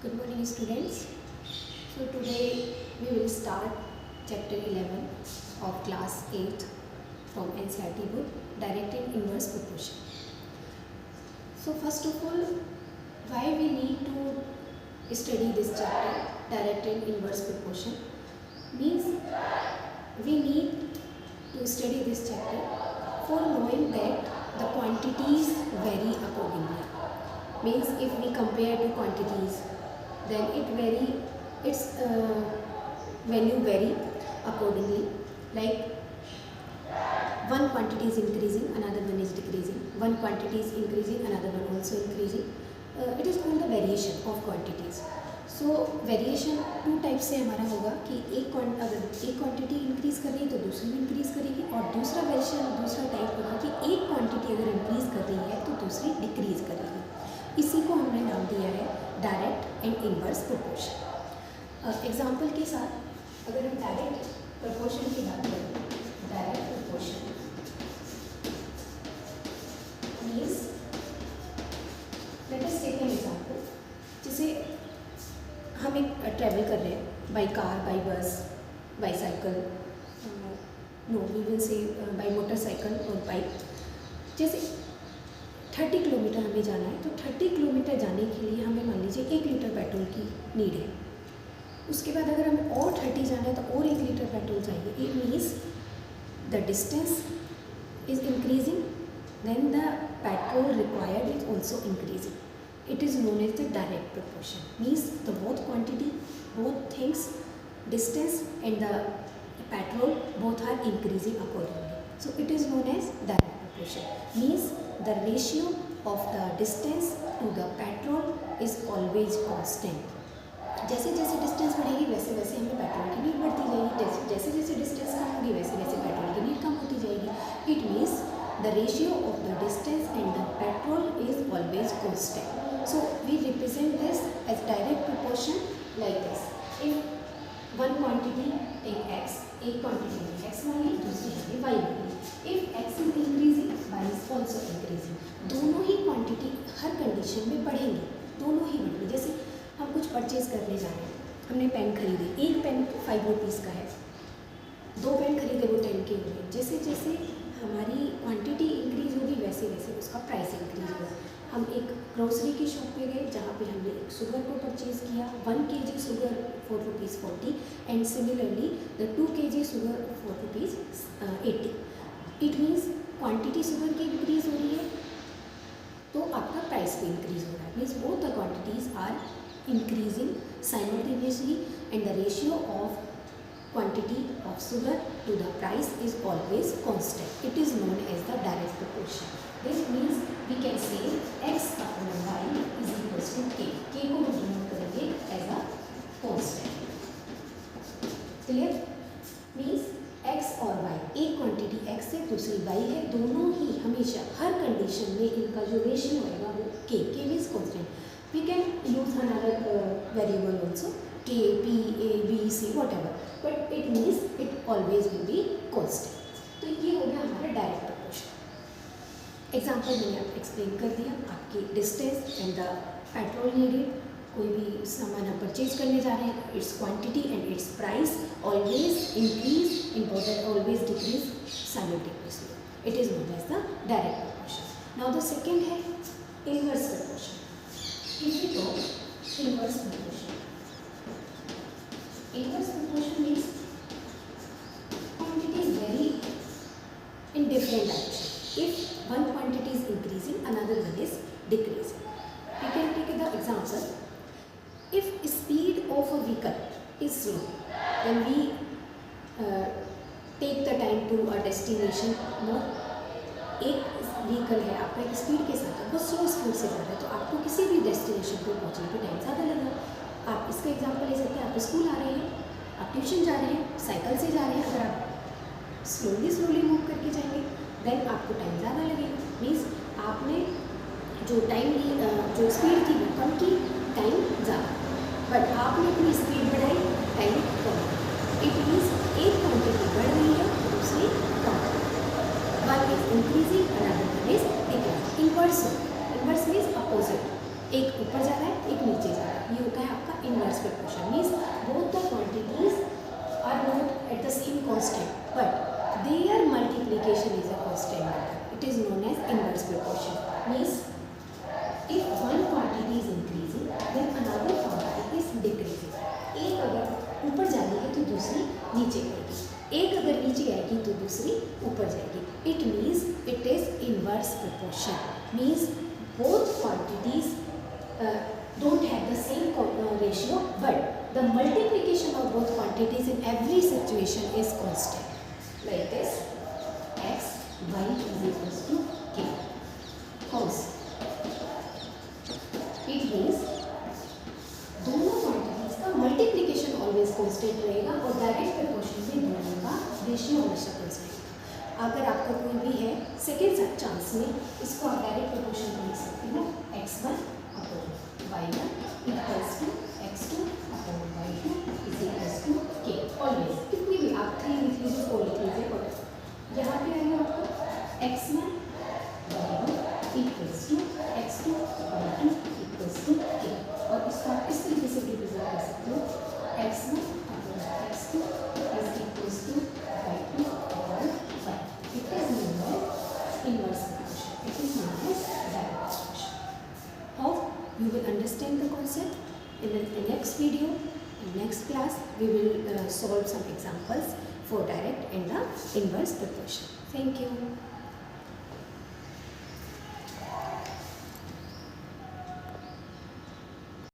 Good morning, students. So today we will start chapter 11 of class 8 from NCERT book, direct and inverse proportion. So first of all, why we need to study this chapter, direct and inverse proportion, means we need to study this chapter for knowing that the quantities vary accordingly. Means if we compare the quantities, then its value vary accordingly. Like one quantity is increasing, another one is decreasing. One quantity is increasing, another one also increasing. It is called the variation of quantities. So variation two type से हमारा होगा कि अगर एक quantity increase कर रही है तो दूसरी भी इंक्रीज करेगी, और दूसरा वेरिएशन दूसरा टाइप होगा कि एक क्वांटिटी अगर इंक्रीज कर रही है तो दूसरी डिक्रीज करेगी. इसी को हमने नाम दिया है direct and inverse proportion. Example के साथ अगर हम डायरेक्ट प्रोपोर्शन की बात करें, direct proportion means let us take an example. जैसे हम एक ट्रैवल कर रहे हैं by car, by bus, by cycle, no we will say by motorcycle और बाइक. जैसे 30 किलोमीटर हमें जाना है तो 30 किलोमीटर जाने के लिए हमें मान लीजिए 1 लीटर पेट्रोल की नीड है. उसके बाद अगर हमें और 30 जाना है तो और 1 लीटर पेट्रोल चाहिए. It means the distance is increasing, then the petrol required is also increasing. It is known as the direct proportion. Means the both quantity, both things, distance and the petrol both are increasing accordingly. So it is known as direct proportion. Means the ratio of the distance to the petrol is always constant. जैसे जैसे distance बढ़ेगी वैसे वैसे हमें petrol की need बढ़ती जाएगी. जैसे जैसे डिस्टेंस कम होगी वैसे वैसे पेट्रोल की नीड कम होती जाएगी. It means the ratio of the distance and the petrol is always constant. So we represent this as direct proportion like this. If one quantity take x, एक quantity में x वाली, दूसरी में y वाली. If x is increasing, y is also increasing. दोनों ही quantity हर condition में बढ़ेंगी, दोनों ही बढ़ेंगी. जैसे हम कुछ परचेज करने जा रहे हैं, हमने पेन खरीदे, एक पेन 5 रुपीज़ का है, 2 पेन खरीदे वो 10 के हुए. जैसे जैसे हमारी क्वांटिटी इंक्रीज होगी वैसे वैसे उसका प्राइस इंक्रीज होगा. हम एक ग्रोसरी की शॉप पे गए जहाँ पे हमने एक शुगर को परचेज़ किया, 1 kg sugar 4 rupees 40 and similarly the 2 kg sugar 4 rupees 80. It means quantity sugar की इंक्रीज हो रही है तो आपका प्राइस भी इंक्रीज हो रहा है. Means both the quantities are increasing simultaneously and the ratio of quantity of sugar to the price is always constant. It is known as the direct proportion. This means we can say x upon y is equals to k. K को हम denote करेंगे as a constant. Clear? Means x और y, एक quantity x है दूसरी y है, दोनों ही हमेशा हर कंडीशन में इनका जो रेशियो होगा वो k. K means constant. We can use another variable also, k, p, a, b, c, whatever. But it means it always will be constant. तो ये हो गया हमारा डायरेक्ट प्रोपोर्शन. एग्जाम्पल मैंने आपको एक्सप्लेन कर दिया. आपकी distance and the petrol needed, कोई भी सामान आप परचेज करने जा रहे हैं, its quantity and its price always increase, important always decrease simultaneously. It is known as the direct proportion. Now the second है inverse proportion. If you talk inverse proportion, inverse proportion means quantities vary in different direction. If one quantity is increasing, another one is decreasing. We can take the example. If speed of a vehicle is slow, then we take the time to a destination more. एक vehicle है आपका, एक speed के साथ बहुत slow speed से जा रहा है तो आपको किसी भी डेस्टिनेशन पर पहुंचने पर टाइम ज़्यादा लगेगा. आप इसका एग्जांपल ले सकते हैं. आप स्कूल आ रहे हैं, आप ट्यूशन जा रहे हैं, साइकिल से जा रहे हैं. अगर आप स्लोली मूव करके जाएंगे देन आपको टाइम ज़्यादा लगेगा. मीन्स आपने जो टाइम ली, जो स्पीड थी वो कम की, टाइम ज़्यादा. बट आपने अपनी स्पीड बढ़ाई, टाइम कम. इट मीन्स एक क्वांटिटी बढ़ रही है दूसरी कम. One is increasing, another one is decreasing. Inverse means opposite. एक ऊपर जा रहा है, एक नीचे जा रहा है. ये होता है inverse proportion. Means both the quantities are not at the same constant, but their multiplication is a constant number. It is known as inverse proportion. Means if one quantity is increasing, then another quantity is decreasing. एक अगर ऊपर जाएगी तो दूसरी नीचे आएगी, एक अगर नीचे आएगी तो दूसरी ऊपर जाएगी. It means it is inverse proportion. Means both quantities don't have the same ratio, but the multiplication of both quantities in every situation is constant. Like this, x, y is equals to k. Constant. It means दोनों quantities का multiplication always constant रहेगा और direct proportion में दोनों का ratio हमेशा constant रहेगा. अगर आपका कोई भी है सेकेंड चांस में, इसको आप डायरेक्ट प्रोपोर्शन में लिख सकते हो x1 upon y1 equals to x2 upon y2 is equals to k. Always कितनी भी आप 3 लिख लीजिए, 4 लिख लीजिए, और यहाँ पे आएगा आपको x1 y1 equals to x2 y2 equals to k. और इसको आप इस तरीके से रिप्रेजेंट कर सकते हो, x1 upon x2 is equals to y2 upon y. It is known as inverse proportion. It is known as direct proportion. Hope you will understand the concept. In the next video, in next class, we will solve some examples for direct and the inverse proportion. Thank you.